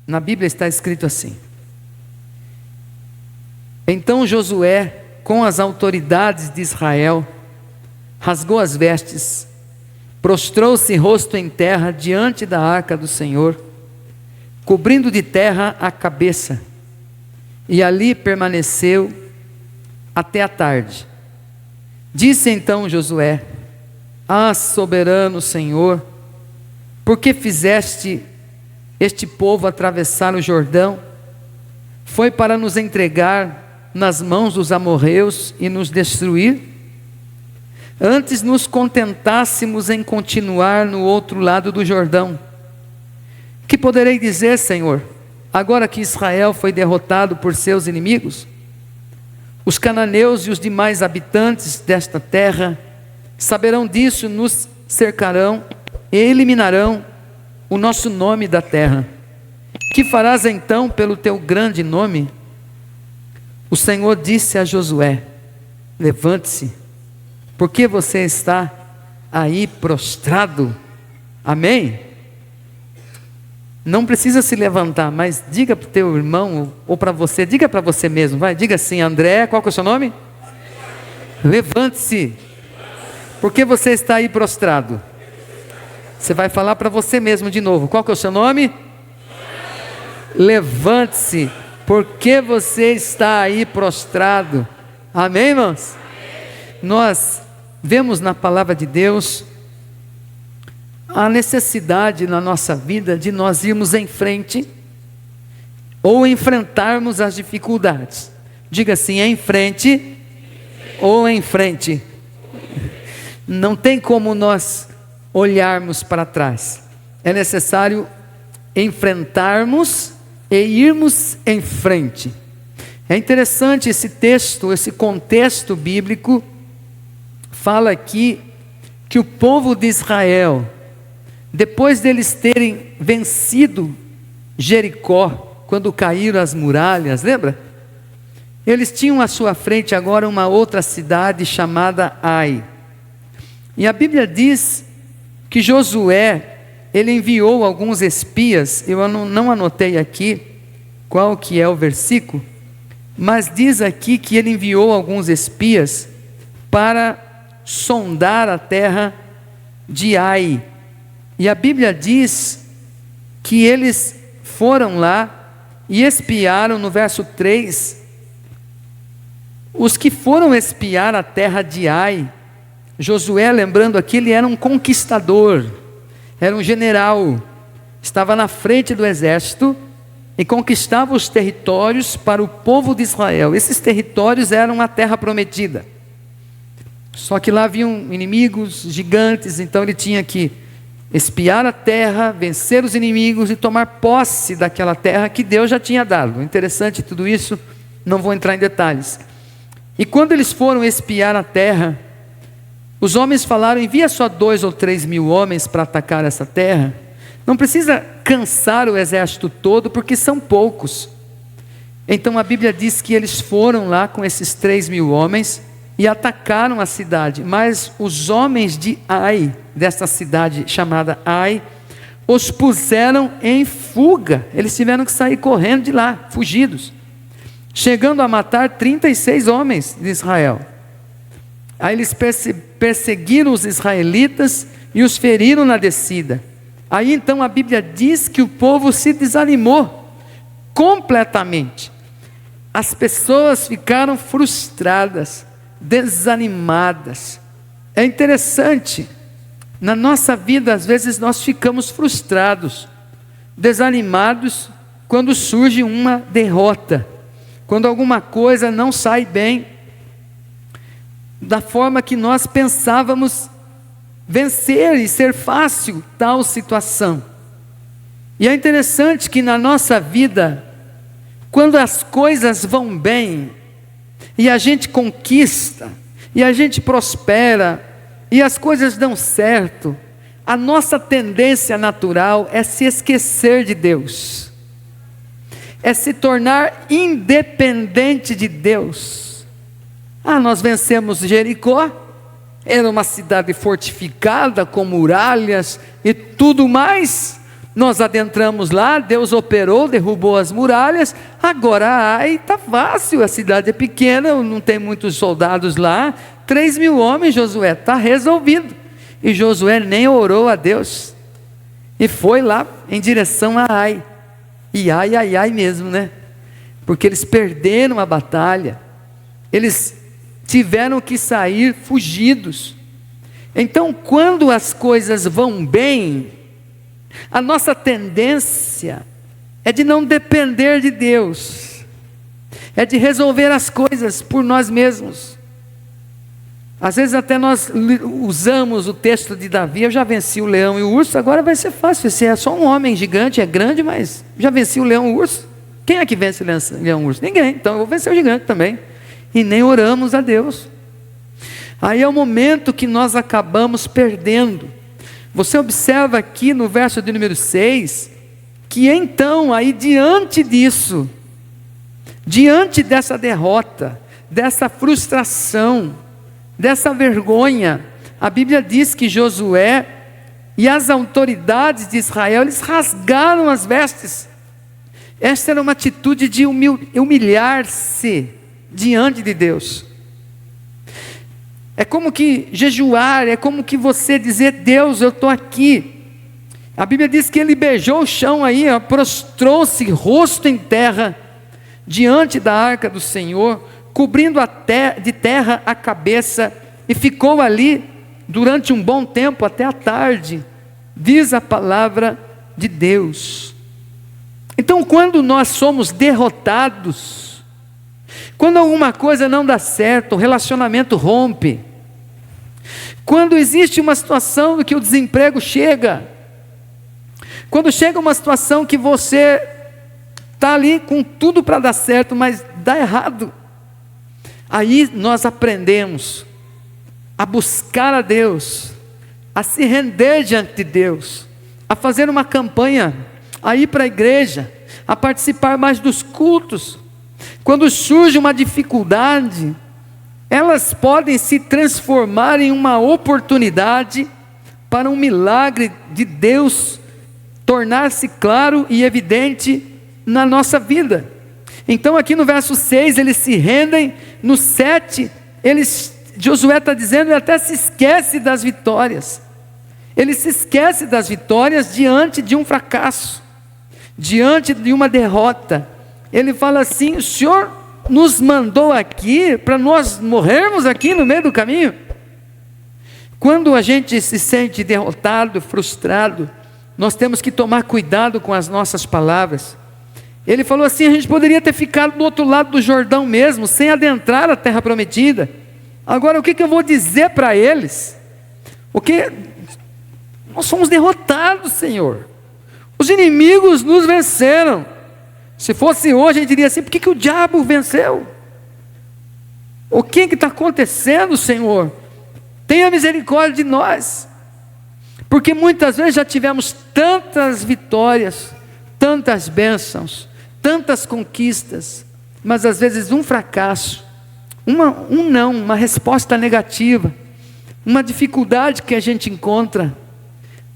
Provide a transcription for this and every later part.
Na Bíblia está escrito assim: então Josué, com as autoridades de Israel, rasgou as vestes, prostrou-se rosto em terra diante da arca do Senhor, cobrindo de terra a cabeça, e ali permaneceu até a tarde. Disse então Josué: ah, soberano Senhor, por que fizeste este povo atravessar o Jordão? Foi para nos entregar nas mãos dos amorreus e nos destruir? Antes nos contentássemos em continuar no outro lado do Jordão. Que poderei dizer, Senhor, agora que Israel foi derrotado por seus inimigos? Os cananeus e os demais habitantes desta terra saberão disso, nos cercarão e eliminarão o nosso nome da terra. Que farás então pelo teu grande nome? O Senhor disse a Josué: levante-se, porque você está aí prostrado. Amém? Não precisa se levantar, mas diga para o teu irmão ou para você, diga para você mesmo, vai, diga assim: André, qual que é o seu nome? Levante-se, porque você está aí prostrado. Você vai falar para você mesmo de novo, qual que é o seu nome? Levante-se, porque você está aí prostrado. Amém, irmãos? Nós vemos na palavra de Deus a necessidade na nossa vida de nós irmos em frente ou enfrentarmos as dificuldades. Diga assim: em frente ou em frente. Não tem como nós olharmos para trás. É necessário enfrentarmos e irmos em frente. É interessante esse texto, esse contexto bíblico. Fala aqui que o povo de Israel, depois deles terem vencido Jericó, quando caíram as muralhas, lembra? Eles tinham à sua frente agora uma outra cidade chamada Ai. E a Bíblia diz que Josué, ele enviou alguns espias. Eu não anotei aqui qual que é o versículo, mas diz aqui que ele enviou alguns espias para sondar a terra de Ai. E a Bíblia diz que eles foram lá e espiaram, no verso 3, os que foram espiar a terra de Ai. Josué, lembrando aqui, ele era um conquistador, era um general, estava na frente do exército e conquistava os territórios para o povo de Israel. Esses territórios eram a terra prometida, só que lá haviam inimigos gigantes, então ele tinha que espiar a terra, vencer os inimigos e tomar posse daquela terra que Deus já tinha dado. Interessante tudo isso, não vou entrar em detalhes. E quando eles foram espiar a terra, os homens falaram: envia só 2 ou 3 mil homens para atacar essa terra. Não precisa cansar o exército todo, porque são poucos. Então a Bíblia diz que eles foram lá com esses 3 mil homens e atacaram a cidade. Mas os homens de Ai, dessa cidade chamada Ai, os puseram em fuga. Eles tiveram que sair correndo de lá, fugidos, chegando a matar 36 homens de Israel. Aí eles perseguiram os israelitas e os feriram na descida. Aí então a Bíblia diz que o povo se desanimou completamente. As pessoas ficaram frustradas, desanimadas. É interessante, na nossa vida às vezes nós ficamos frustrados, desanimados, quando surge uma derrota, quando alguma coisa não sai bem da forma que nós pensávamos vencer e ser fácil tal situação. E é interessante que na nossa vida, quando as coisas vão bem, e a gente conquista, e a gente prospera, e as coisas dão certo, a nossa tendência natural é se esquecer de Deus, é se tornar independente de Deus. Nós vencemos Jericó, era uma cidade fortificada, com muralhas e tudo mais, nós adentramos lá, Deus operou, derrubou as muralhas. Agora Ai está fácil, a cidade é pequena, não tem muitos soldados lá, 3.000 homens, Josué, está resolvido. E Josué nem orou a Deus, e foi lá em direção a Ai. E ai mesmo, né? Porque eles perderam a batalha, eles tiveram que sair fugidos. Então, quando as coisas vão bem, a nossa tendência é de não depender de Deus, é de resolver as coisas por nós mesmos. Às vezes até nós usamos o texto de Davi: eu já venci o leão e o urso, agora vai ser fácil, você é só um homem gigante, é grande, mas já venci o leão e o urso. Quem é que vence o leão e o urso? Ninguém, então eu vou vencer o gigante também. E nem oramos a Deus. Aí é o momento que nós acabamos perdendo. Você observa aqui no verso de número 6, que então, aí diante disso, diante dessa derrota, dessa frustração, dessa vergonha, a Bíblia diz que Josué e as autoridades de Israel, eles rasgaram as vestes. Esta era uma atitude de humilhar-se diante de Deus. É como que jejuar, é como que você dizer: Deus, eu estou aqui. A Bíblia diz que ele beijou o chão aí, prostrou-se rosto em terra, diante da arca do Senhor, cobrindo de terra a cabeça, e ficou ali durante um bom tempo, até a tarde, diz a palavra de Deus. Então, quando nós somos derrotados, quando alguma coisa não dá certo, o relacionamento rompe, quando existe uma situação que o desemprego chega, quando chega uma situação que você está ali com tudo para dar certo, mas dá errado, aí nós aprendemos a buscar a Deus, a se render diante de Deus, a fazer uma campanha, a ir para a igreja, a participar mais dos cultos. Quando surge uma dificuldade, elas podem se transformar em uma oportunidade para um milagre de Deus tornar-se claro e evidente na nossa vida. Então aqui no verso 6 eles se rendem, no 7 Josué está dizendo, ele até se esquece das vitórias. Ele se esquece das vitórias diante de um fracasso, diante de uma derrota. Ele fala assim: o Senhor nos mandou aqui para nós morrermos aqui no meio do caminho? Quando a gente se sente derrotado, frustrado, nós temos que tomar cuidado com as nossas palavras. Ele falou assim: a gente poderia ter ficado do outro lado do Jordão mesmo, sem adentrar a terra prometida. Agora o que eu vou dizer para eles? Porque nós somos derrotados, Senhor. Os inimigos nos venceram. Se fosse hoje, a gente diria assim: por que o diabo venceu? O que está acontecendo, Senhor? Tenha misericórdia de nós. Porque muitas vezes já tivemos tantas vitórias, tantas bênçãos, tantas conquistas, mas às vezes um fracasso, uma resposta negativa, uma dificuldade que a gente encontra,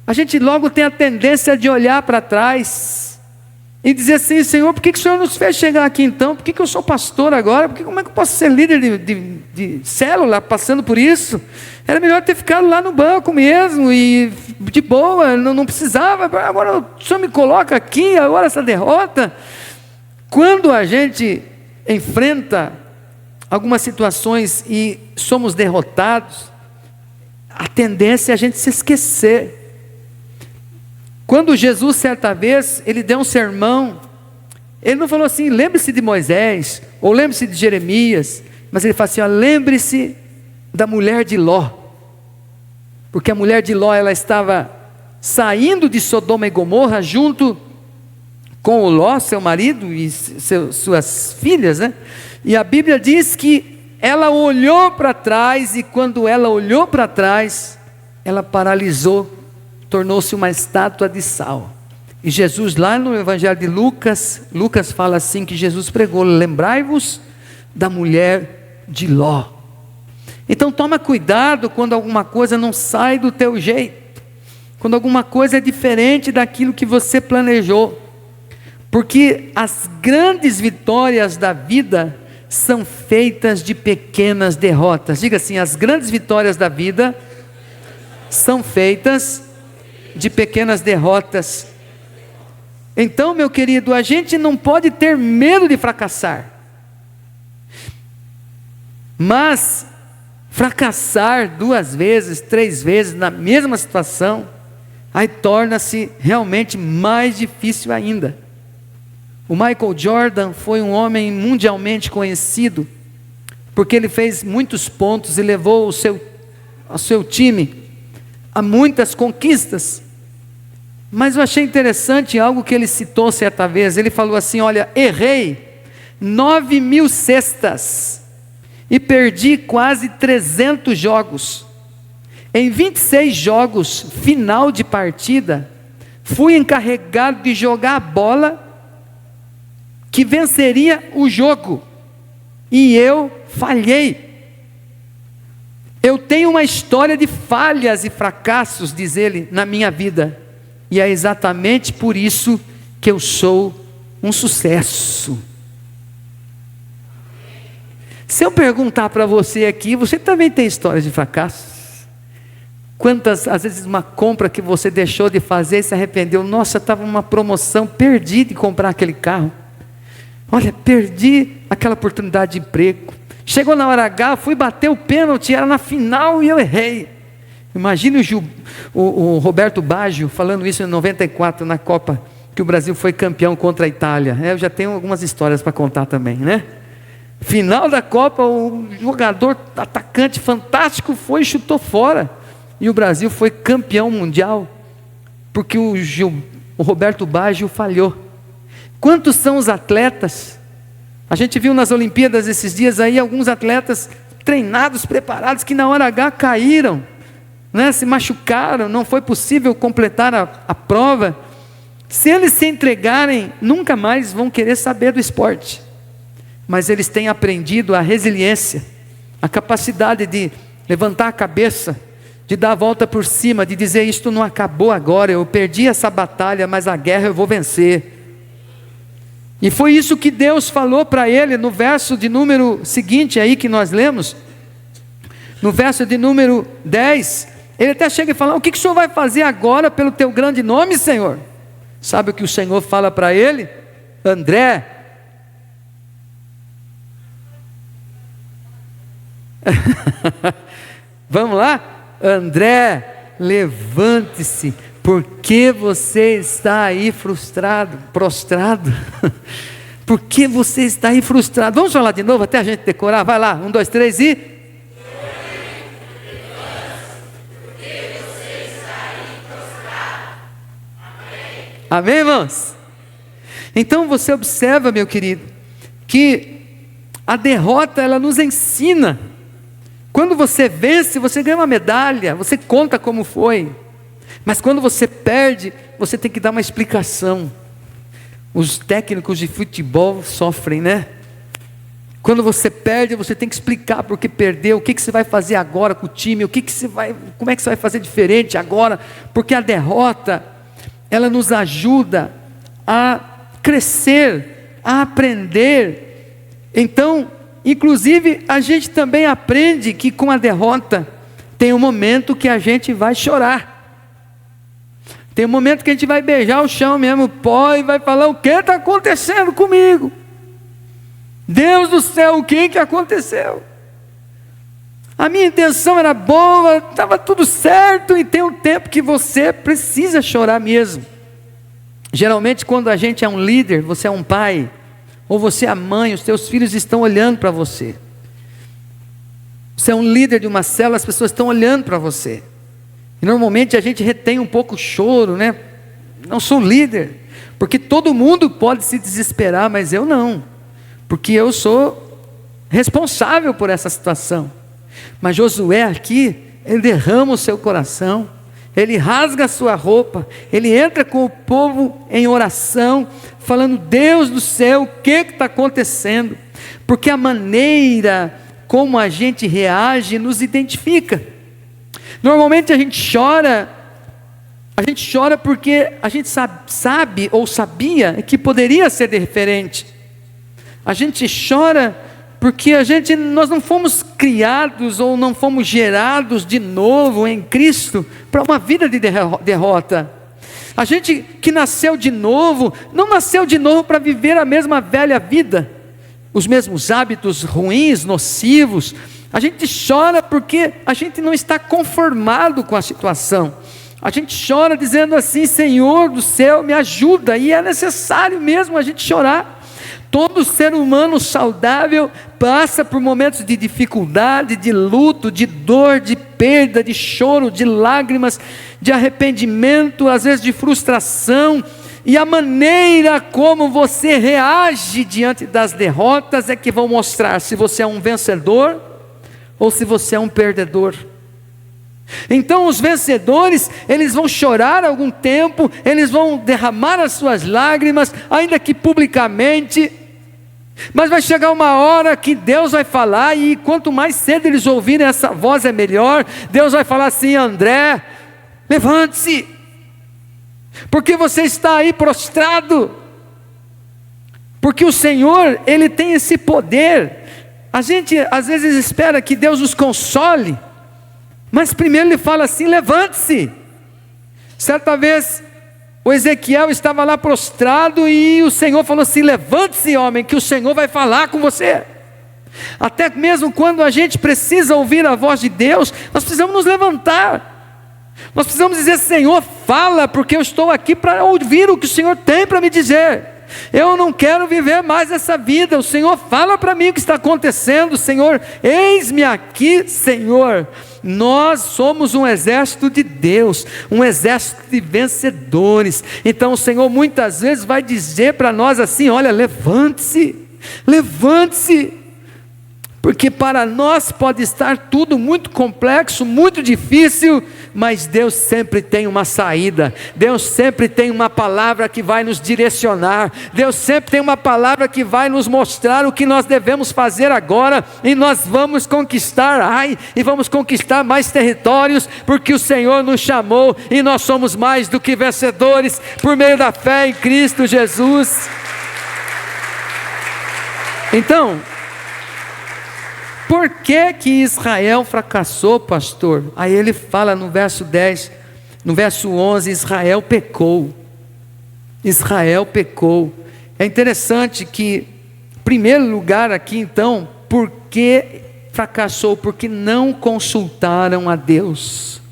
a gente logo tem a tendência de olhar para trás e dizer assim: Senhor, por que o Senhor nos fez chegar aqui então? Por que eu sou pastor agora? Como é que eu posso ser líder de célula passando por isso? Era melhor ter ficado lá no banco mesmo, e de boa, não precisava. Agora o Senhor me coloca aqui, agora essa derrota. Quando a gente enfrenta algumas situações e somos derrotados, a tendência é a gente se esquecer. Quando Jesus, certa vez, ele deu um sermão, ele não falou assim: lembre-se de Moisés, ou lembre-se de Jeremias, mas ele falou assim: lembre-se da mulher de Ló, porque a mulher de Ló, ela estava saindo de Sodoma e Gomorra, junto com o Ló, seu marido, e suas filhas, né? E a Bíblia diz que ela olhou para trás, e quando ela olhou para trás, ela paralisou, tornou-se uma estátua de sal. E Jesus, lá no Evangelho de Lucas fala assim, que Jesus pregou: lembrai-vos da mulher de Ló. Então toma cuidado quando alguma coisa não sai do teu jeito, quando alguma coisa é diferente daquilo que você planejou. Porque as grandes vitórias da vida são feitas de pequenas derrotas. Diga assim: as grandes vitórias da vida são feitas de pequenas derrotas. Então, meu querido, a gente não pode ter medo de fracassar. Mas fracassar 2 vezes, 3 vezes na mesma situação, aí torna-se realmente mais difícil ainda. O Michael Jordan foi um homem mundialmente conhecido, porque ele fez muitos pontos e levou o seu time a muitas conquistas. Mas eu achei interessante algo que ele citou certa vez. Ele falou assim: olha, errei 9.000 cestas e perdi quase 300 jogos. Em 26 jogos, final de partida, fui encarregado de jogar a bola que venceria o jogo, e eu falhei. Eu tenho uma história de falhas e fracassos, diz ele, na minha vida, e é exatamente por isso que eu sou um sucesso. Se eu perguntar para você aqui, você também tem histórias de fracassos? Quantas, às vezes, uma compra que você deixou de fazer e se arrependeu? Nossa, estava uma promoção, perdi de comprar aquele carro. Olha, perdi aquela oportunidade de emprego. Chegou na hora H, fui bater o pênalti, era na final e eu errei. Imagine o Roberto Baggio falando isso em 94 na Copa, que o Brasil foi campeão contra a Itália. Eu já tenho algumas histórias para contar também, né? Final da Copa, o jogador atacante fantástico foi e chutou fora. E o Brasil foi campeão mundial, porque o Roberto Baggio falhou. Quantos são os atletas? A gente viu nas Olimpíadas esses dias aí, alguns atletas treinados, preparados, que na hora H caíram, né? Se machucaram, não foi possível completar a prova. Se eles se entregarem, nunca mais vão querer saber do esporte. Mas eles têm aprendido a resiliência, a capacidade de levantar a cabeça, de dar a volta por cima, de dizer: isto não acabou agora, eu perdi essa batalha, mas a guerra eu vou vencer. E foi isso que Deus falou para ele no verso de número seguinte aí que nós lemos, no verso de número 10, ele até chega e fala: o que o Senhor vai fazer agora pelo teu grande nome, Senhor? Sabe o que o Senhor fala para ele? André, vamos lá? André, levante-se, porque você está aí frustrado, prostrado. Por que você está aí frustrado? Vamos falar de novo até a gente decorar. Vai lá, 1, 2, 3 e... Amém, irmãos? Então você observa, meu querido, que a derrota, ela nos ensina. Quando você vence, você ganha uma medalha, você conta como foi. Mas quando você perde, você tem que dar uma explicação. Os técnicos de futebol sofrem, né? Quando você perde, você tem que explicar por que perdeu, o que você vai fazer agora com o time, como é que você vai fazer diferente agora, porque a derrota, ela nos ajuda a crescer, a aprender. Então, inclusive, a gente também aprende que com a derrota, tem um momento que a gente vai chorar. Tem um momento que a gente vai beijar o chão mesmo, pó, e vai falar: o que está acontecendo comigo? Deus do céu, o que aconteceu? A minha intenção era boa, estava tudo certo, e tem um tempo que você precisa chorar mesmo. Geralmente quando a gente é um líder, você é um pai, ou você é a mãe, os teus filhos estão olhando para você. Você é um líder de uma célula, as pessoas estão olhando para você. E normalmente a gente retém um pouco o choro, né? Não sou líder, porque todo mundo pode se desesperar, mas eu não, porque eu sou responsável por essa situação. Mas Josué aqui, ele derrama o seu coração, ele rasga a sua roupa, ele entra com o povo em oração, falando: Deus do céu, o que está acontecendo? Porque a maneira como a gente reage nos identifica. Normalmente a gente chora A gente chora porque a gente sabe ou sabia que poderia ser diferente. A gente chora porque nós não fomos criados ou não fomos gerados de novo em Cristo para uma vida de derrota. A gente que nasceu de novo, não nasceu de novo para viver a mesma velha vida, os mesmos hábitos ruins, nocivos. A gente chora porque a gente não está conformado com a situação. A gente chora dizendo assim: Senhor do céu, me ajuda. E é necessário mesmo a gente chorar. Todo ser humano saudável passa por momentos de dificuldade, de luto, de dor, de perda, de choro, de lágrimas, de arrependimento, às vezes de frustração. E a maneira como você reage diante das derrotas é que vão mostrar se você é um vencedor ou se você é um perdedor. Então os vencedores, eles vão chorar algum tempo, eles vão derramar as suas lágrimas, ainda que publicamente, mas vai chegar uma hora que Deus vai falar, e quanto mais cedo eles ouvirem essa voz é melhor. Deus vai falar assim: André, levante-se, porque você está aí prostrado, porque o Senhor, Ele tem esse poder. A gente às vezes espera que Deus nos console, mas primeiro Ele fala assim: levante-se. Certa vez o Ezequiel estava lá prostrado e o Senhor falou assim: levante-se, homem, que o Senhor vai falar com você. Até mesmo quando a gente precisa ouvir a voz de Deus, nós precisamos nos levantar. Nós precisamos dizer: Senhor, fala, porque eu estou aqui para ouvir o que o Senhor tem para me dizer. Eu não quero viver mais essa vida. O Senhor fala para mim o que está acontecendo. Senhor, eis-me aqui, Senhor. Nós somos um exército de Deus, um exército de vencedores. Então o Senhor muitas vezes vai dizer para nós assim: olha, levante-se, levante-se. Porque para nós pode estar tudo muito complexo, muito difícil, mas Deus sempre tem uma saída. Deus sempre tem uma palavra que vai nos direcionar. Deus sempre tem uma palavra que vai nos mostrar o que nós devemos fazer agora. E nós vamos conquistar, e vamos conquistar mais territórios, porque o Senhor nos chamou e nós somos mais do que vencedores por meio da fé em Cristo Jesus. Então, por que Israel fracassou, pastor? Aí ele fala no verso 10, no verso 11, Israel pecou. Israel pecou. É interessante que, em primeiro lugar aqui então, por que fracassou? Porque não consultaram a Deus.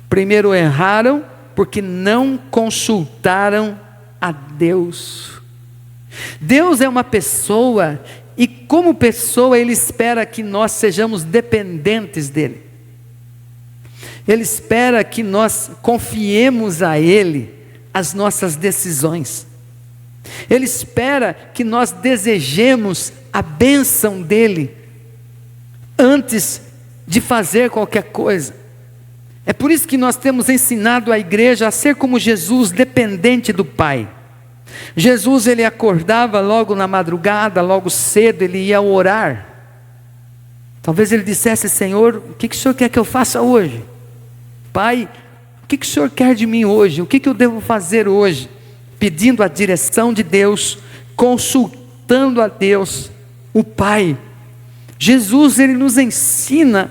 Primeiro erraram, porque não consultaram a Deus. Deus é uma pessoa, e como pessoa Ele espera que nós sejamos dependentes dEle. Ele espera que nós confiemos a Ele as nossas decisões. Ele espera que nós desejemos a bênção dEle antes de fazer qualquer coisa. É por isso que nós temos ensinado a igreja a ser como Jesus, dependente do Pai. Jesus, ele acordava logo na madrugada, logo cedo, ele ia orar. Talvez ele dissesse: Senhor, o que o Senhor quer que eu faça hoje? Pai, o que o Senhor quer de mim hoje? O que eu devo fazer hoje? Pedindo a direção de Deus, consultando a Deus, o Pai. Jesus, ele nos ensina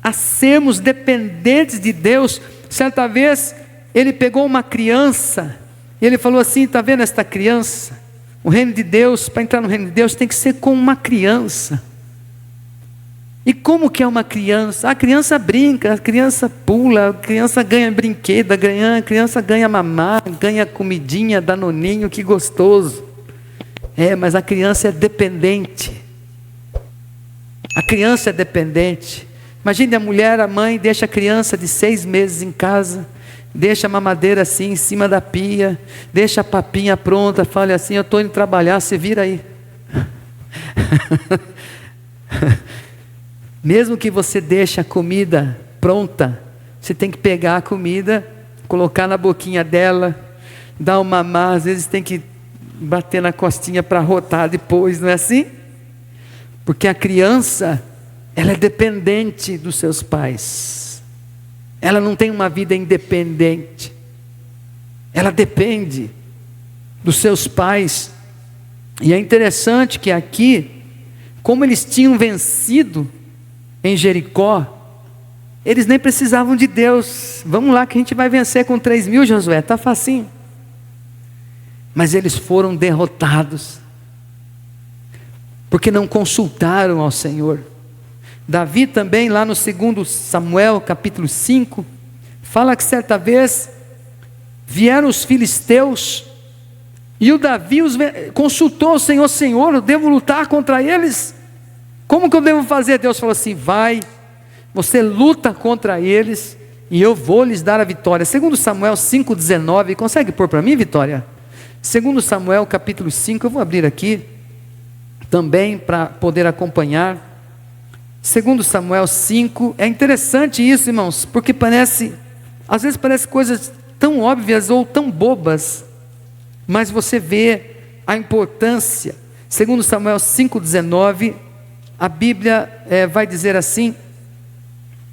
a sermos dependentes de Deus. Certa vez, ele pegou uma criança, e ele falou assim: está vendo esta criança? O reino de Deus, para entrar no reino de Deus, tem que ser como uma criança. E como que é uma criança? A criança brinca, a criança pula, a criança ganha brinquedo, a criança ganha mamar, ganha comidinha, danoninho, que gostoso. Mas a criança é dependente. A criança é dependente. Imagine a mulher, a mãe, deixa a criança de 6 meses em casa, deixa a mamadeira assim em cima da pia, deixa a papinha pronta, fala assim: eu estou indo trabalhar, você vira aí. Mesmo que você deixe a comida pronta, você tem que pegar a comida, colocar na boquinha dela, dar um mamar, às vezes tem que bater na costinha para rotar depois, não é assim? Porque a criança, ela é dependente dos seus pais. Ela não tem uma vida independente. ela depende dos seus pais. E é interessante que aqui, como eles tinham vencido em Jericó, eles nem precisavam de Deus. Vamos lá que a gente vai vencer com 3.000, Josué, está facinho. Mas eles foram derrotados, porque não consultaram ao Senhor. Davi também, lá no 2 Samuel, capítulo 5, fala que certa vez vieram os filisteus, e o Davi consultou o Senhor: Senhor, eu devo lutar contra eles? Como que eu devo fazer? Deus falou assim: vai, você luta contra eles, e eu vou lhes dar a vitória. 2 Samuel 5,19, consegue pôr para mim, Vitória? 2 Samuel capítulo 5, eu vou abrir aqui, também para poder acompanhar. 2 Samuel 5, é interessante isso, irmãos, porque às vezes parece coisas tão óbvias ou tão bobas, mas você vê a importância. 2 Samuel 5,19, a Bíblia vai dizer assim: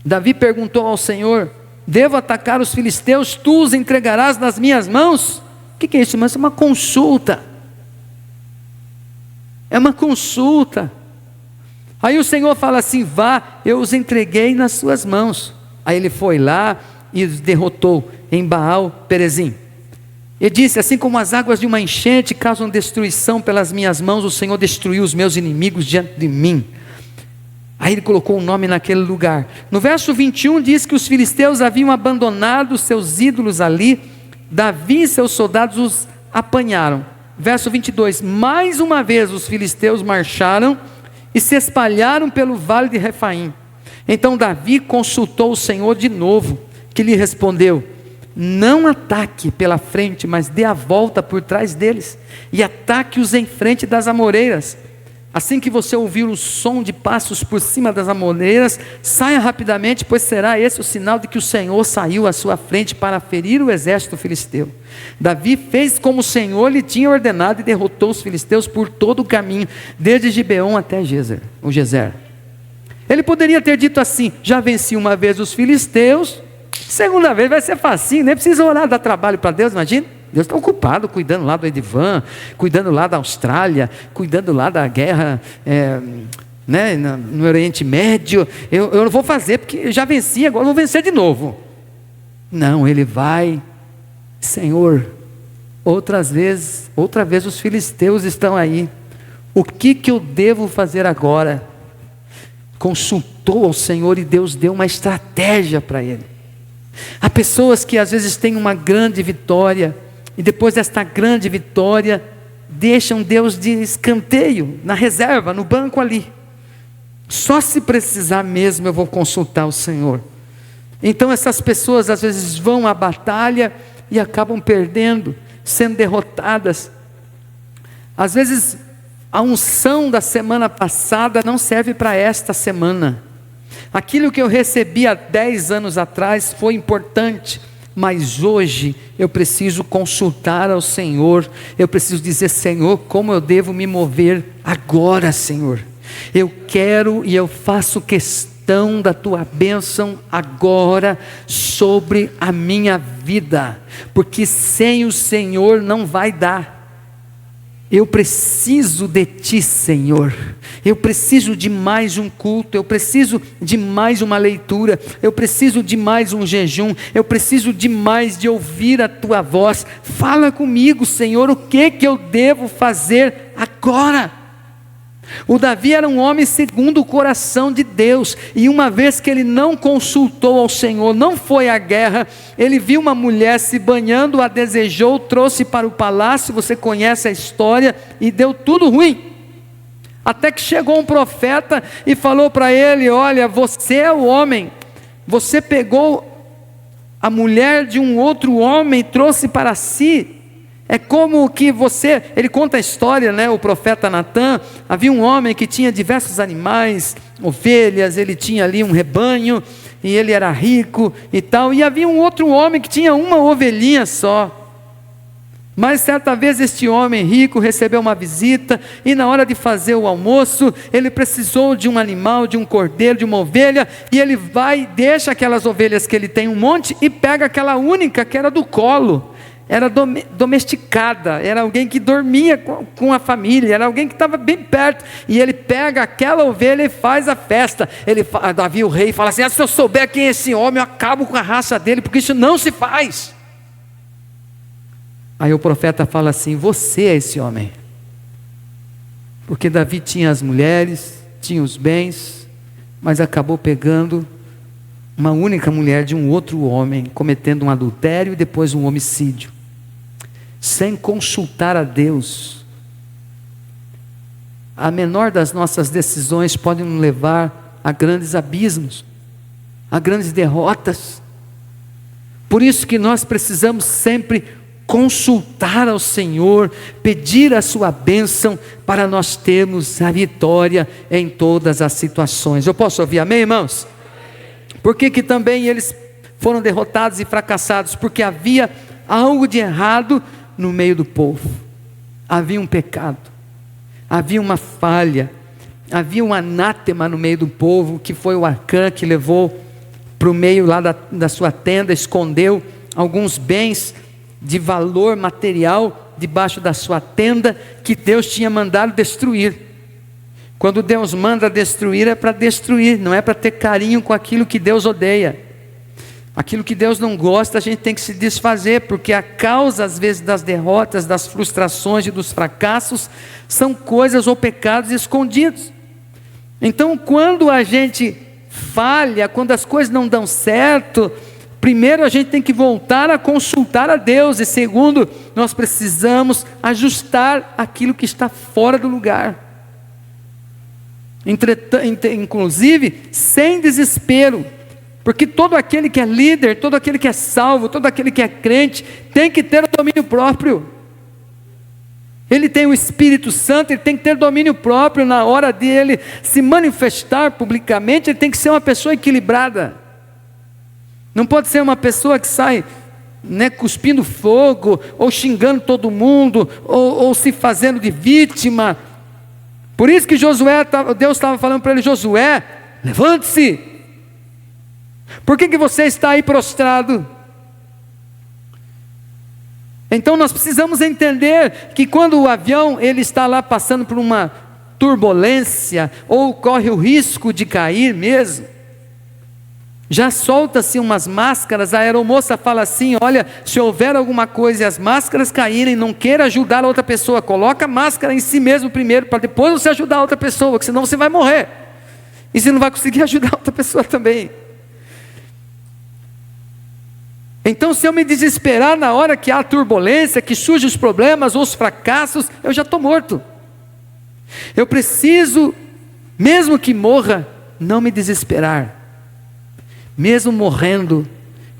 Davi perguntou ao Senhor: devo atacar os filisteus? Tu os entregarás nas minhas mãos? O que é isso, irmãos? É uma consulta. É uma consulta. Aí o Senhor fala assim: vá, eu os entreguei nas suas mãos. Aí ele foi lá e os derrotou em Baal Perazim. Ele disse: assim como as águas de uma enchente causam destruição pelas minhas mãos, o Senhor destruiu os meus inimigos diante de mim. Aí ele colocou um nome naquele lugar. No verso 21 diz que os filisteus haviam abandonado seus ídolos ali. Davi e seus soldados os apanharam. Verso 22, mais uma vez os filisteus marcharam e se espalharam pelo vale de Refaim. Então Davi consultou o Senhor de novo, que lhe respondeu: não ataque pela frente, mas dê a volta por trás deles, e ataque-os em frente das amoreiras. Assim que você ouvir o som de passos por cima das amoreiras, saia rapidamente, pois será esse o sinal de que o Senhor saiu à sua frente para ferir o exército filisteu. Davi fez como o Senhor lhe tinha ordenado e derrotou os filisteus por todo o caminho, desde Gibeon até Gezer. Ele poderia ter dito assim: já venci uma vez os filisteus, segunda vez vai ser facinho, nem precisa orar, dar trabalho para Deus, imagina. Deus está ocupado cuidando lá do Edvan, cuidando lá da Austrália, cuidando lá da guerra no Oriente Médio. Eu não vou fazer porque eu já venci, agora eu vou vencer de novo. Não, ele vai: Senhor, outra vez os filisteus estão aí, o que eu devo fazer agora? Consultou ao Senhor e Deus deu uma estratégia para ele. Há pessoas que às vezes têm uma grande vitória, e depois desta grande vitória, deixam Deus de escanteio, na reserva, no banco ali. Só se precisar mesmo eu vou consultar o Senhor. Então essas pessoas às vezes vão à batalha e acabam perdendo, sendo derrotadas. Às vezes a unção da semana passada não serve para esta semana. Aquilo que eu recebi há 10 anos atrás foi importante, mas hoje eu preciso consultar ao Senhor. Eu preciso dizer: Senhor, como eu devo me mover agora, Senhor? Eu quero e eu faço questão da tua bênção agora sobre a minha vida, porque sem o Senhor não vai dar. Eu preciso de ti, Senhor. Eu preciso de mais um culto, eu preciso de mais uma leitura, eu preciso de mais um jejum, eu preciso de mais de ouvir a tua voz. Fala comigo, Senhor, o que eu devo fazer agora? O Davi era um homem segundo o coração de Deus, e uma vez que ele não consultou ao Senhor, não foi à guerra, ele viu uma mulher se banhando, a desejou, trouxe para o palácio, você conhece a história, e deu tudo ruim, até que chegou um profeta e falou para ele: olha, você é o homem, você pegou a mulher de um outro homem e trouxe para si. É como que ele conta a história, o profeta Natã. Havia um homem que tinha diversos animais, ovelhas, ele tinha ali um rebanho, e ele era rico e tal, e havia um outro homem que tinha uma ovelhinha só. Mas certa vez este homem rico recebeu uma visita, e na hora de fazer o almoço, ele precisou de um animal, de um cordeiro, de uma ovelha, e ele vai, deixa aquelas ovelhas que ele tem um monte, e pega aquela única que era do colo. era domesticada, era alguém que dormia com a família, era alguém que estava bem perto, e ele pega aquela ovelha e faz a festa. Davi, o rei, fala assim: se eu souber quem é esse homem, eu acabo com a raça dele, porque isso não se faz. Aí o profeta fala assim: você é esse homem, porque Davi tinha as mulheres, tinha os bens, mas acabou pegando uma única mulher de um outro homem, cometendo um adultério e depois um homicídio, sem consultar a Deus. A menor das nossas decisões pode nos levar a grandes abismos, a grandes derrotas. Por isso que nós precisamos sempre consultar ao Senhor, pedir a sua bênção, para nós termos a vitória em todas as situações. Eu posso ouvir amém, irmãos? Por que também eles foram derrotados e fracassados? Porque havia algo de errado no meio do povo. Havia um pecado, havia uma falha, havia um anátema no meio do povo, que foi o Acã, que levou para o meio lá da sua tenda, escondeu alguns bens de valor material debaixo da sua tenda, que Deus tinha mandado destruir. Quando Deus manda destruir, é para destruir, não é para ter carinho com aquilo que Deus odeia. Aquilo que Deus não gosta, a gente tem que se desfazer, porque a causa às vezes das derrotas, das frustrações e dos fracassos, são coisas ou pecados escondidos. Então quando a gente falha, quando as coisas não dão certo, primeiro a gente tem que voltar a consultar a Deus, e segundo, nós precisamos ajustar aquilo que está fora do lugar. Inclusive sem desespero, porque todo aquele que é líder, todo aquele que é salvo, todo aquele que é crente, tem que ter o domínio próprio. Ele tem o Espírito Santo, ele tem que ter domínio próprio. Na hora dele se manifestar publicamente, ele tem que ser uma pessoa equilibrada. Não pode ser uma pessoa que sai, cuspindo fogo, ou xingando todo mundo, ou se fazendo de vítima. Por isso que Deus estava falando para ele: Josué, levante-se. Por que você está aí prostrado? Então nós precisamos entender que quando o avião ele está lá passando por uma turbulência, ou corre o risco de cair mesmo, já solta-se umas máscaras. A aeromoça fala assim: olha, se houver alguma coisa e as máscaras caírem, não queira ajudar a outra pessoa, coloca a máscara em si mesmo primeiro, para depois você ajudar a outra pessoa, porque senão você vai morrer, e você não vai conseguir ajudar a outra pessoa também. Então se eu me desesperar na hora que há turbulência, que surgem os problemas ou os fracassos, eu já estou morto. Eu preciso, mesmo que morra, não me desesperar. Mesmo morrendo,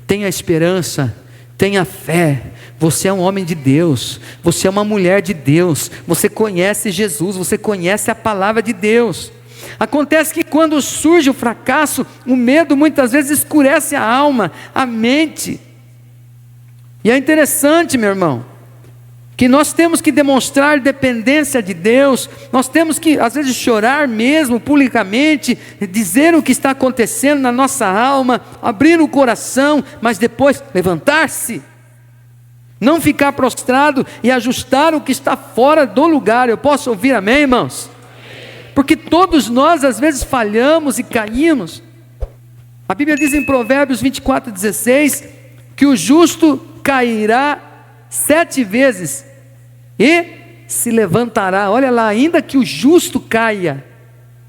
tenha esperança, tenha fé. Você é um homem de Deus, você é uma mulher de Deus, você conhece Jesus, você conhece a palavra de Deus. Acontece que quando surge o fracasso, o medo muitas vezes escurece a alma, a mente. E é interessante, meu irmão, que nós temos que demonstrar dependência de Deus. Nós temos que às vezes chorar mesmo publicamente, dizer o que está acontecendo na nossa alma, abrir o coração, mas depois levantar-se, não ficar prostrado e ajustar o que está fora do lugar. Eu posso ouvir amém, irmãos? Porque todos nós às vezes falhamos e caímos. A Bíblia diz em Provérbios 24:16 que o justo cairá 7 vezes e se levantará. Olha lá, ainda que o justo caia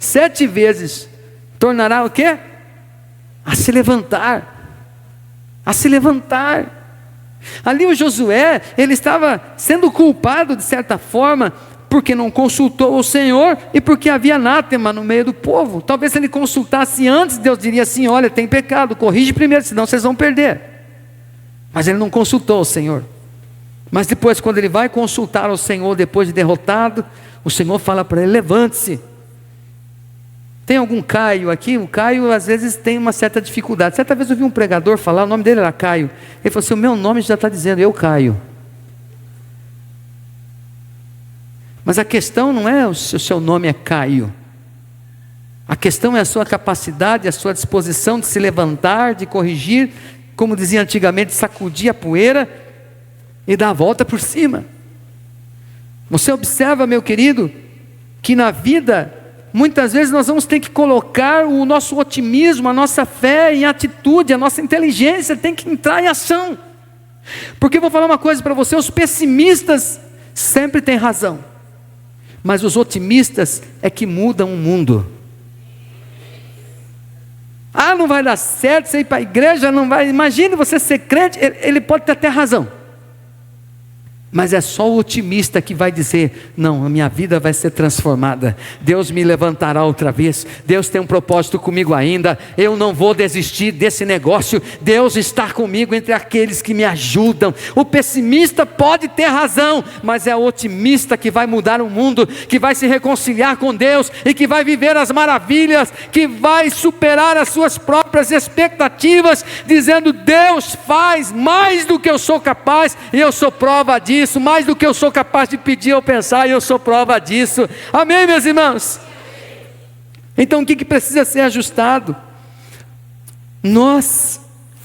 7 vezes, tornará o quê? A se levantar. A se levantar. Ali o Josué, ele estava sendo culpado de certa forma, porque não consultou o Senhor e porque havia anátema no meio do povo. Talvez se ele consultasse antes, Deus diria assim: olha, tem pecado, corrige primeiro, senão vocês vão perder. Mas ele não consultou o Senhor. Mas depois, quando ele vai consultar o Senhor, depois de derrotado, o Senhor fala para ele: levante-se. Tem algum Caio aqui? O Caio às vezes tem uma certa dificuldade. Certa vez eu vi um pregador falar, o nome dele era Caio. Ele falou assim: o meu nome já está dizendo, eu Caio. Mas a questão não é se o seu nome é Caio. A questão é a sua capacidade, a sua disposição de se levantar, de corrigir, como dizia antigamente, sacudir a poeira e dá a volta por cima. Você observa, meu querido, que na vida, muitas vezes nós vamos ter que colocar o nosso otimismo, a nossa fé em atitude, a nossa inteligência tem que entrar em ação. Porque eu vou falar uma coisa para você, os pessimistas sempre têm razão, mas os otimistas é que mudam o mundo. Ah, não vai dar certo, você ir para a igreja, não vai. Imagine você ser crente, ele pode ter até razão. Mas é só o otimista que vai dizer: não, a minha vida vai ser transformada, Deus me levantará outra vez, Deus tem um propósito comigo ainda, eu não vou desistir desse negócio, Deus está comigo entre aqueles que me ajudam. O pessimista pode ter razão, mas é o otimista que vai mudar o mundo, que vai se reconciliar com Deus, e que vai viver as maravilhas, que vai superar as suas próprias expectativas, dizendo: Deus faz mais do que eu sou capaz, e eu sou prova disso. Mais do que eu sou capaz de pedir ou pensar, e eu sou prova disso. Amém, meus irmãos? Então o que precisa ser ajustado? Nós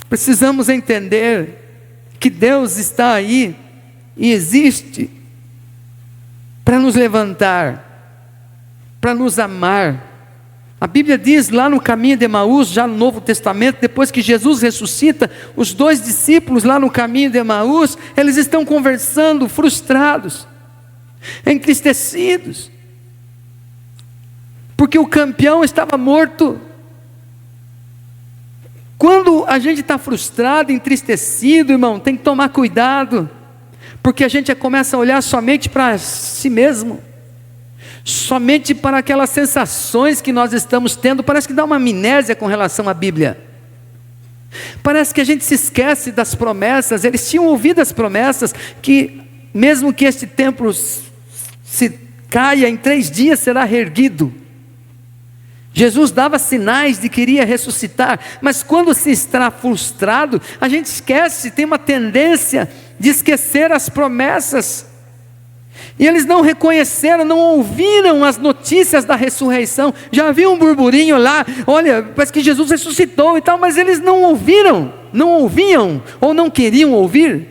precisamos entender que Deus está aí e existe para nos levantar, para nos amar. A Bíblia diz lá no caminho de Emaús, já no Novo Testamento, depois que Jesus ressuscita, os 2 discípulos lá no caminho de Emaús, eles estão conversando, frustrados, entristecidos, porque o campeão estava morto. Quando a gente está frustrado, entristecido, irmão, tem que tomar cuidado, porque a gente começa a olhar somente para si mesmo, somente para aquelas sensações que nós estamos tendo. Parece que dá uma amnésia com relação à Bíblia. Parece que a gente se esquece das promessas. Eles tinham ouvido as promessas, que mesmo que este templo se caia, em 3 dias será reerguido. Jesus dava sinais de que iria ressuscitar, mas quando se está frustrado, a gente esquece, tem uma tendência de esquecer as promessas. E eles não reconheceram, não ouviram as notícias da ressurreição. Já havia um burburinho lá, olha, parece que Jesus ressuscitou e tal, mas eles não ouviram, não ouviam, ou não queriam ouvir.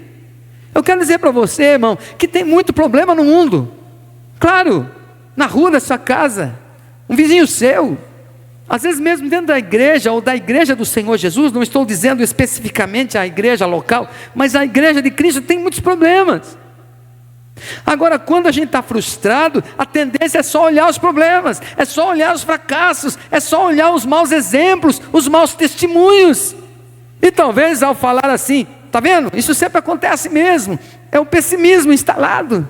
Eu quero dizer para você, irmão, que tem muito problema no mundo. Claro, na rua da sua casa, um vizinho seu, às vezes mesmo dentro da igreja, ou da igreja do Senhor Jesus, não estou dizendo especificamente a igreja local, mas a igreja de Cristo tem muitos problemas. Agora, quando a gente está frustrado, a tendência é só olhar os problemas, é só olhar os fracassos, é só olhar os maus exemplos, os maus testemunhos. E talvez ao falar assim, está vendo? Isso sempre acontece mesmo, é o pessimismo instalado.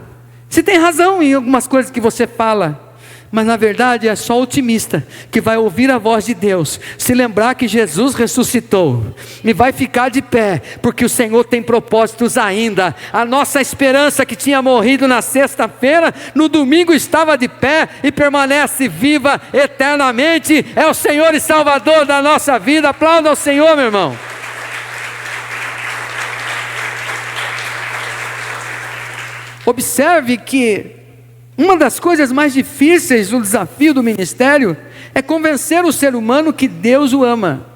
Você tem razão em algumas coisas que você fala, mas na verdade é só o otimista que vai ouvir a voz de Deus, se lembrar que Jesus ressuscitou e vai ficar de pé, porque o Senhor tem propósitos ainda. A nossa esperança que tinha morrido na sexta-feira, no domingo estava de pé e permanece viva eternamente. É o Senhor e Salvador da nossa vida. Aplauda ao Senhor, meu irmão. Observe que uma das coisas mais difíceis do desafio do ministério é convencer o ser humano que Deus o ama.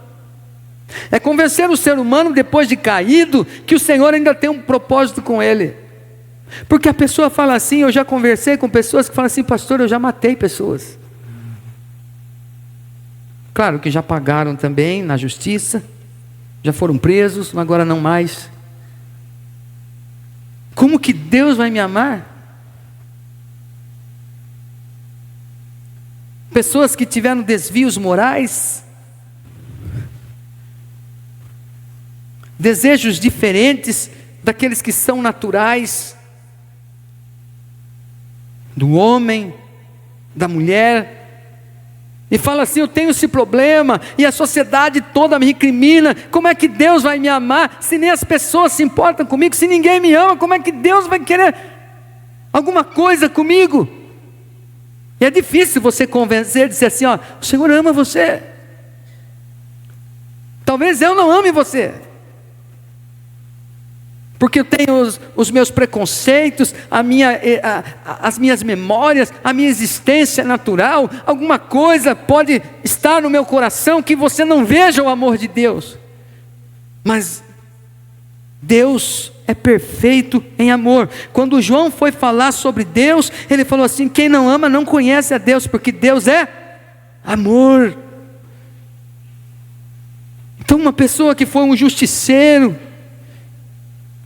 É convencer o ser humano, depois de caído, que o Senhor ainda tem um propósito com ele. Porque a pessoa fala assim, eu já conversei com pessoas que falam assim: pastor, eu já matei pessoas. Claro que já pagaram também na justiça, já foram presos, agora não mais. Como que Deus vai me amar? Pessoas que tiveram desvios morais, desejos diferentes daqueles que são naturais, do homem, da mulher, e fala assim: eu tenho esse problema, e a sociedade toda me recrimina. Como é que Deus vai me amar, se nem as pessoas se importam comigo? Se ninguém me ama, como é que Deus vai querer alguma coisa comigo? E é difícil você convencer, dizer assim: ó, o Senhor ama você. Talvez eu não ame você, porque eu tenho os meus preconceitos, as minhas memórias, a minha existência natural. Alguma coisa pode estar no meu coração que você não veja o amor de Deus. Mas Deus é perfeito em amor. Quando João foi falar sobre Deus, ele falou assim: quem não ama não conhece a Deus, porque Deus é amor. Então uma pessoa que foi um justiceiro,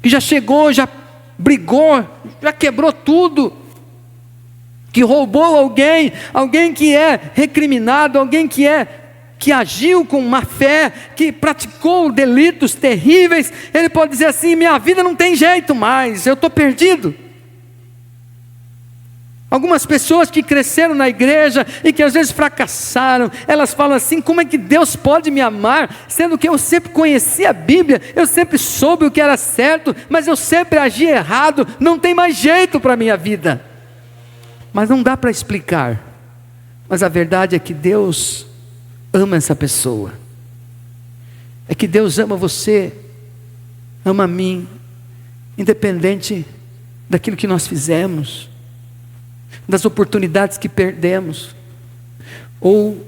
que já chegou, já brigou, já quebrou tudo, que roubou alguém que é recriminado, alguém que agiu com má fé, que praticou delitos terríveis, ele pode dizer assim: minha vida não tem jeito mais, eu estou perdido. Algumas pessoas que cresceram na igreja e que às vezes fracassaram, elas falam assim: como é que Deus pode me amar, sendo que eu sempre conheci a Bíblia, eu sempre soube o que era certo, mas eu sempre agi errado, não tem mais jeito para a minha vida. Mas não dá para explicar. Mas a verdade é que Deus ama essa pessoa, é que Deus ama você, ama a mim, independente daquilo que nós fizemos, das oportunidades que perdemos, ou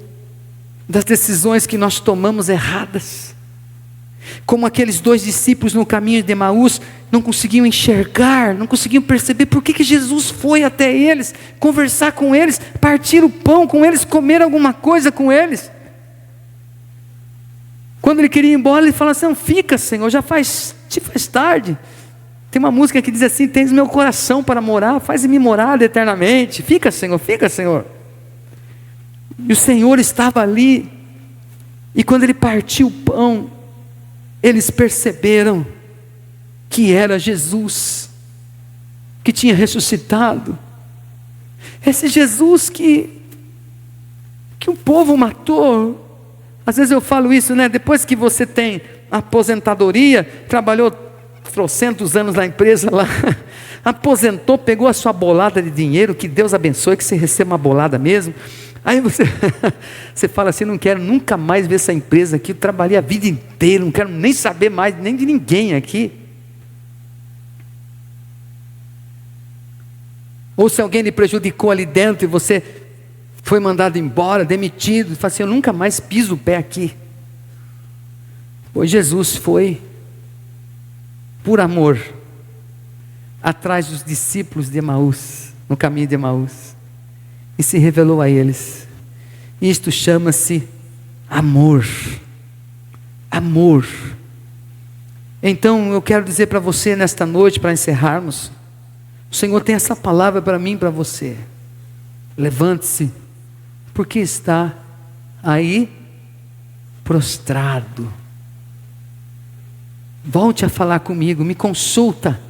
das decisões que nós tomamos erradas. Como aqueles 2 discípulos no caminho de Emaús, não conseguiam enxergar, não conseguiam perceber por que Jesus foi até eles, conversar com eles, partir o pão com eles, comer alguma coisa com eles. Quando ele queria ir embora, ele falou assim: não, fica, Senhor, já faz tarde. Tem uma música que diz assim: tens meu coração para morar, faz-me morar eternamente. Fica, Senhor, fica, Senhor. E o Senhor estava ali, e quando ele partiu o pão, eles perceberam que era Jesus, que tinha ressuscitado. Esse Jesus que o povo matou. Às vezes eu falo isso, né? Depois que você tem aposentadoria, trabalhou trocentos anos na empresa lá, aposentou, pegou a sua bolada de dinheiro, que Deus abençoe, que você receba uma bolada mesmo. Aí você fala assim: não quero nunca mais ver essa empresa aqui, eu trabalhei a vida inteira, não quero nem saber mais, nem de ninguém aqui. Ou se alguém lhe prejudicou ali dentro e você foi mandado embora, demitido, e fala assim: eu nunca mais piso o pé aqui. Pois Jesus foi, por amor, atrás dos discípulos de Emaús, no caminho de Emaús, e se revelou a eles. Isto chama-se amor. Amor. Então eu quero dizer para você nesta noite, para encerrarmos, o Senhor tem essa palavra para mim e para você. Levante-se, porque está aí prostrado. Volte a falar comigo, me consulta.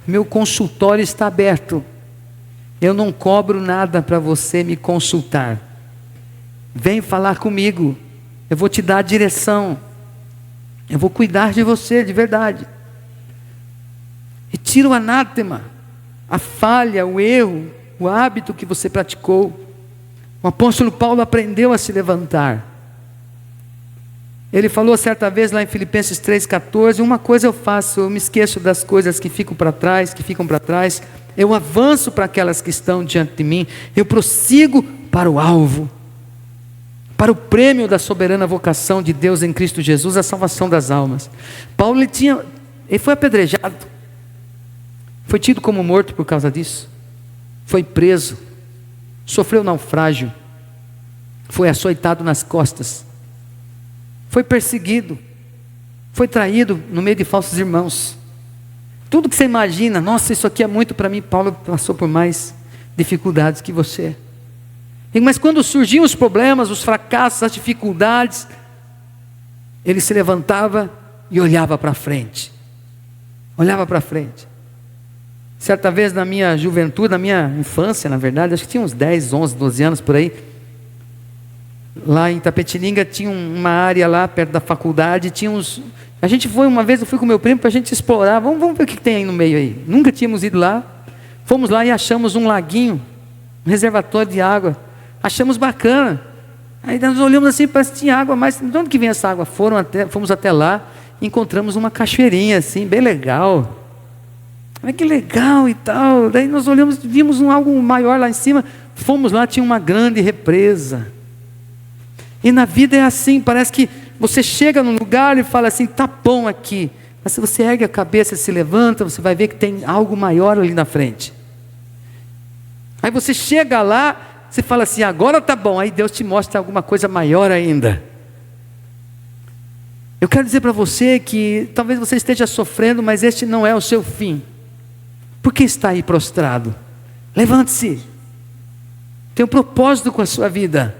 Meu consultório está aberto. Eu não cobro nada para você me consultar. Vem falar comigo. Eu vou te dar a direção. Eu vou cuidar de você de verdade. E tira o anátema, a falha, o erro, o hábito que você praticou. O apóstolo Paulo aprendeu a se levantar. Ele falou certa vez lá em Filipenses 3,14: uma coisa eu faço, eu me esqueço das coisas que ficam para trás, eu avanço para aquelas que estão diante de mim, eu prossigo para o alvo, para o prêmio da soberana vocação de Deus em Cristo Jesus, a salvação das almas. Paulo ele foi apedrejado, foi tido como morto por causa disso, foi preso, sofreu naufrágio, foi açoitado nas costas, foi perseguido, foi traído no meio de falsos irmãos. Tudo que você imagina: nossa, isso aqui é muito para mim. Paulo passou por mais dificuldades que você. Mas quando surgiam os problemas, os fracassos, as dificuldades, ele se levantava e olhava para frente. Olhava para frente. Certa vez na minha juventude, na minha infância, na verdade, acho que tinha uns 10, 11, 12 anos por aí, lá em Tapetininga tinha uma área lá perto da faculdade, a gente foi uma vez, eu fui com meu primo para a gente explorar, vamos ver o que tem aí no meio aí. Nunca tínhamos ido lá, fomos lá e achamos um laguinho, um reservatório de água, achamos bacana. Aí nós olhamos assim, parece que tinha água, mas de onde que vem essa água? Fomos até lá, encontramos uma cachoeirinha assim, bem legal. Mas que legal e tal. Daí nós olhamos, vimos algo maior lá em cima, fomos lá, tinha uma grande represa. E na vida é assim, parece que você chega num lugar e fala assim: tá bom aqui, Mas se você ergue a cabeça e se levanta, você vai ver que tem algo maior ali na frente. Aí você chega lá, você fala assim, agora tá bom. Aí Deus te mostra alguma coisa maior ainda. Eu quero dizer para você que talvez você esteja sofrendo, mas este não é o seu fim. Por que está aí prostrado? Levante-se. Tem um propósito com a sua vida.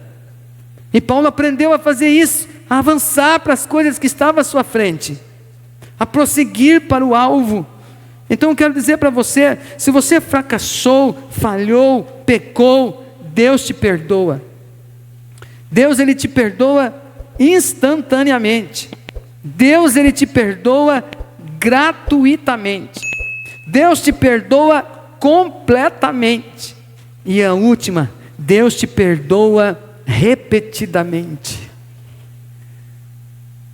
E Paulo aprendeu a fazer isso, a avançar para as coisas que estavam à sua frente, a prosseguir para o alvo. Então eu quero dizer para você, se você fracassou, falhou, pecou, Deus te perdoa. Deus, Ele te perdoa instantaneamente. Deus, Ele te perdoa gratuitamente. Deus te perdoa completamente. E a última, Deus te perdoa repetidamente.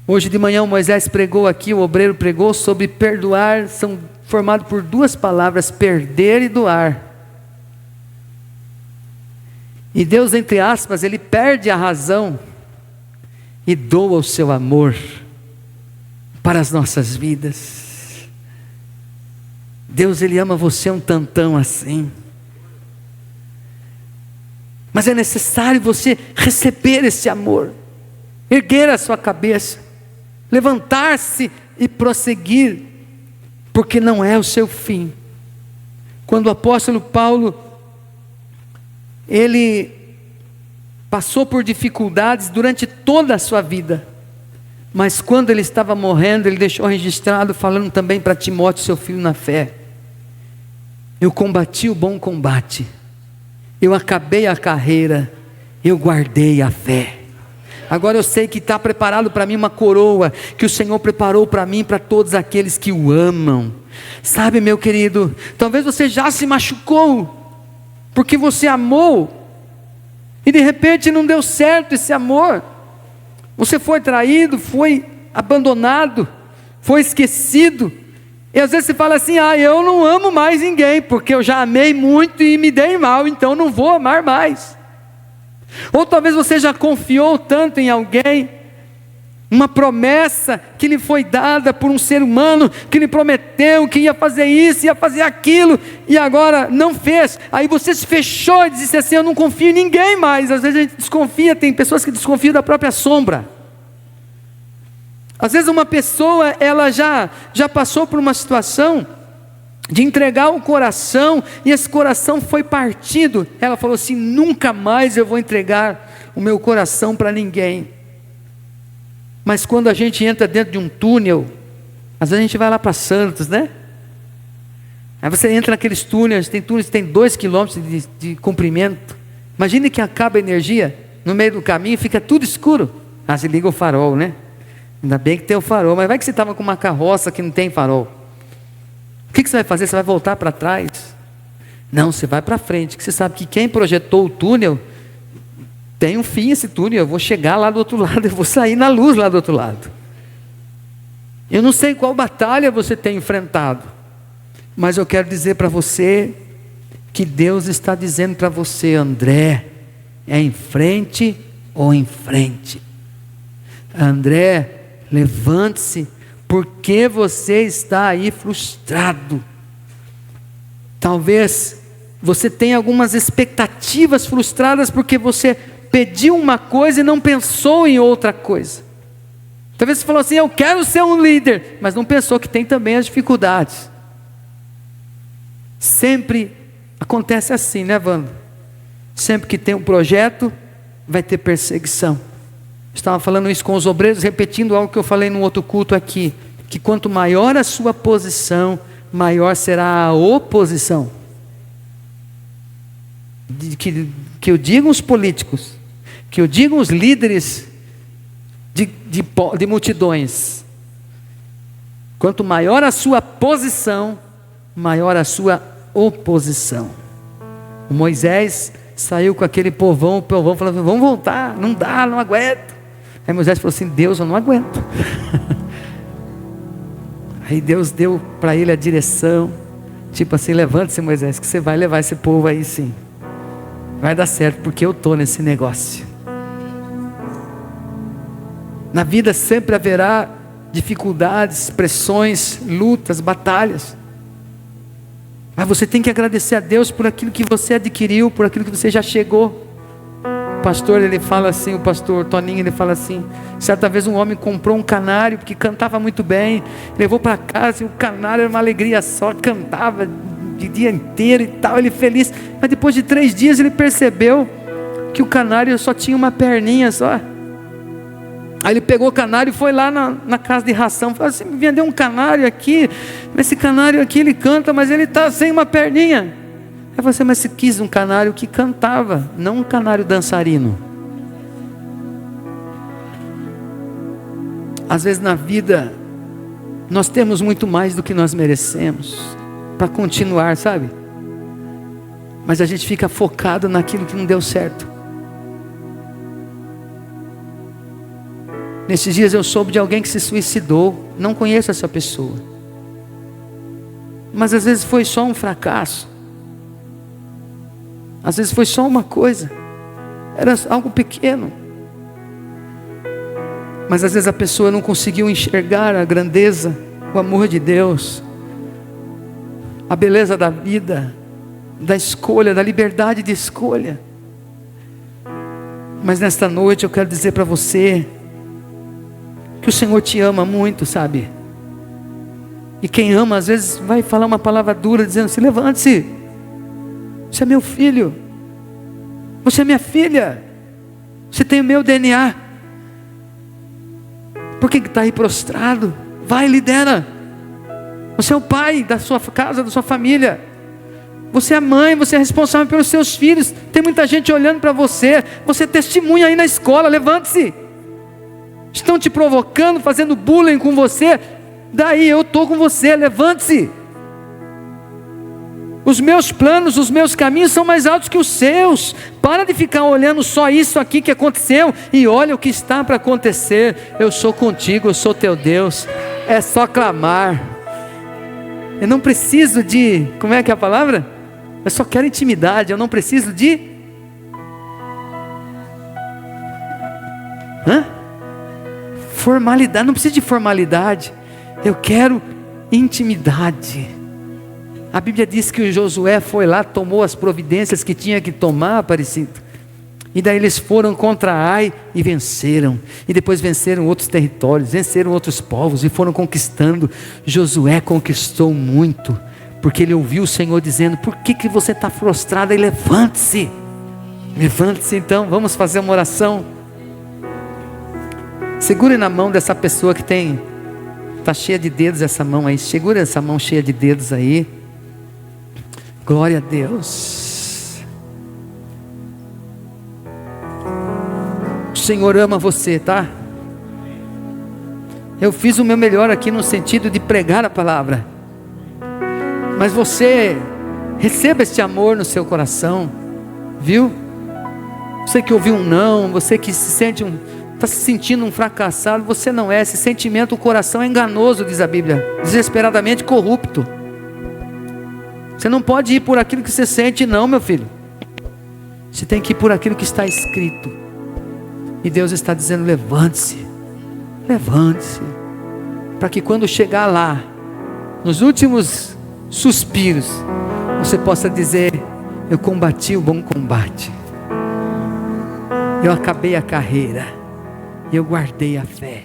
Hoje de manhã o Moisés pregou aqui, o obreiro pregou sobre perdoar, são formados por duas palavras, perder e doar. E Deus, entre aspas, Ele perde a razão e doa o seu amor para as nossas vidas. Deus, Ele ama você um tantão assim. Mas é necessário você receber esse amor, erguer a sua cabeça, levantar-se e prosseguir, porque não é o seu fim. Quando o apóstolo Paulo, ele passou por dificuldades durante toda a sua vida, mas quando ele estava morrendo, ele deixou registrado, falando também para Timóteo, seu filho na fé: eu combati o bom combate, eu acabei a carreira, eu guardei a fé. Agora eu sei que está preparado para mim uma coroa, que o Senhor preparou para mim, para todos aqueles que o amam. Sabe, meu querido, talvez você já se machucou, porque você amou, e de repente não deu certo esse amor. Você foi traído, foi abandonado, foi esquecido. E às vezes você fala assim, eu não amo mais ninguém, porque eu já amei muito e me dei mal, então não vou amar mais. Ou talvez você já confiou tanto em alguém, uma promessa que lhe foi dada por um ser humano, que lhe prometeu que ia fazer isso, ia fazer aquilo, e agora não fez. Aí você se fechou e disse assim, eu não confio em ninguém mais. Às vezes a gente desconfia, tem pessoas que desconfiam da própria sombra. Às vezes uma pessoa, ela já passou por uma situação de entregar o coração, e esse coração foi partido. Ela falou assim, nunca mais eu vou entregar o meu coração para ninguém. Mas quando a gente entra dentro de um túnel, às vezes a gente vai lá para Santos, né? Aí você entra naqueles túneis que tem 2 quilômetros de comprimento. Imagine que acaba a energia, no meio do caminho fica tudo escuro. Você liga o farol, né? Ainda bem que tem o farol, mas vai que você estava com uma carroça que não tem farol. O que você vai fazer? Você vai voltar para trás? Não, você vai para frente, que você sabe que quem projetou o túnel, tem um fim esse túnel, eu vou chegar lá do outro lado, eu vou sair na luz lá do outro lado. Eu não sei qual batalha você tem enfrentado, mas eu quero dizer para você, que Deus está dizendo para você, André, é em frente ou em frente? André, levante-se, porque você está aí frustrado. Talvez você tenha algumas expectativas frustradas, porque você pediu uma coisa e não pensou em outra coisa. Talvez você falou assim, eu quero ser um líder, mas não pensou que tem também as dificuldades. Sempre acontece assim, né, Wanda? Sempre que tem um projeto, vai ter perseguição. Estava falando isso com os obreiros, repetindo algo que eu falei num outro culto aqui, que quanto maior a sua posição, maior será a oposição. Que eu diga os políticos, que eu diga os líderes de multidões, quanto maior a sua posição, maior a sua oposição. O Moisés saiu com aquele povão, o povão falou, vamos voltar, não dá, não aguento. Aí Moisés falou assim, Deus, eu não aguento. Aí Deus deu para ele a direção, tipo assim, levante-se, Moisés, que você vai levar esse povo aí sim. Vai dar certo, porque eu estou nesse negócio. Na vida sempre haverá dificuldades, pressões, lutas, batalhas. Mas você tem que agradecer a Deus por aquilo que você adquiriu, por aquilo que você já chegou. O pastor, ele fala assim, o pastor Toninho, ele fala assim, certa vez um homem comprou um canário, porque cantava muito bem, levou para casa, e o canário era uma alegria só, cantava de dia inteiro e tal, ele feliz. Mas depois de 3 dias ele percebeu que o canário só tinha uma perninha só. Aí ele pegou o canário e foi lá na casa de ração, falou assim, me vendeu um canário aqui, esse canário aqui ele canta, mas ele está sem uma perninha. Aí você, mas você quis um canário que cantava, não um canário dançarino. Às vezes na vida, nós temos muito mais do que nós merecemos, para continuar, sabe? Mas a gente fica focado naquilo que não deu certo. Nesses dias eu soube de alguém que se suicidou. Não conheço essa pessoa, mas às vezes foi só um fracasso, às vezes foi só uma coisa, era algo pequeno, mas às vezes a pessoa não conseguiu enxergar a grandeza, o amor de Deus, a beleza da vida, da escolha, da liberdade de escolha. Mas nesta noite eu quero dizer para você que o Senhor te ama muito, sabe? E quem ama às vezes vai falar uma palavra dura, dizendo assim, levante-se, você é meu filho, você é minha filha, você tem o meu DNA. Por que está aí prostrado? Vai, lidera. Você é o pai da sua casa, da sua família, você é a mãe, você é responsável pelos seus filhos. Tem muita gente olhando para você, você testemunha aí na escola, levante-se. Estão te provocando, fazendo bullying com você, daí eu estou com você, levante-se. Os meus planos, os meus caminhos são mais altos que os seus. Para de ficar olhando só isso aqui que aconteceu, e olha o que está para acontecer. Eu sou contigo, eu sou teu Deus. É só clamar. Eu não preciso de, como é que é a palavra? Eu só quero intimidade, eu não preciso de formalidade, não preciso de formalidade, eu quero intimidade. A Bíblia diz que o Josué foi lá, tomou as providências que tinha que tomar, Aparecido, e daí eles foram contra Ai e venceram, e depois venceram outros territórios, venceram outros povos e foram conquistando. Josué conquistou muito, porque ele ouviu o Senhor dizendo, por que você está prostrado? E levante-se, levante-se. Então vamos fazer uma oração. Segure na mão dessa pessoa que está cheia de dedos, essa mão aí. Segura essa mão cheia de dedos aí. Glória a Deus. O Senhor ama você, tá? Eu fiz o meu melhor aqui no sentido de pregar a palavra, mas você receba este amor no seu coração, viu? Você que ouviu um não, você que se sente está se sentindo um fracassado, você não é. Esse sentimento, o coração é enganoso, diz a Bíblia, desesperadamente corrupto. Você não pode ir por aquilo que você sente, não, meu filho. Você tem que ir por aquilo que está escrito. E Deus está dizendo, levante-se, levante-se, para que quando chegar lá, nos últimos suspiros, você possa dizer, eu combati o bom combate, eu acabei a carreira, eu guardei a fé.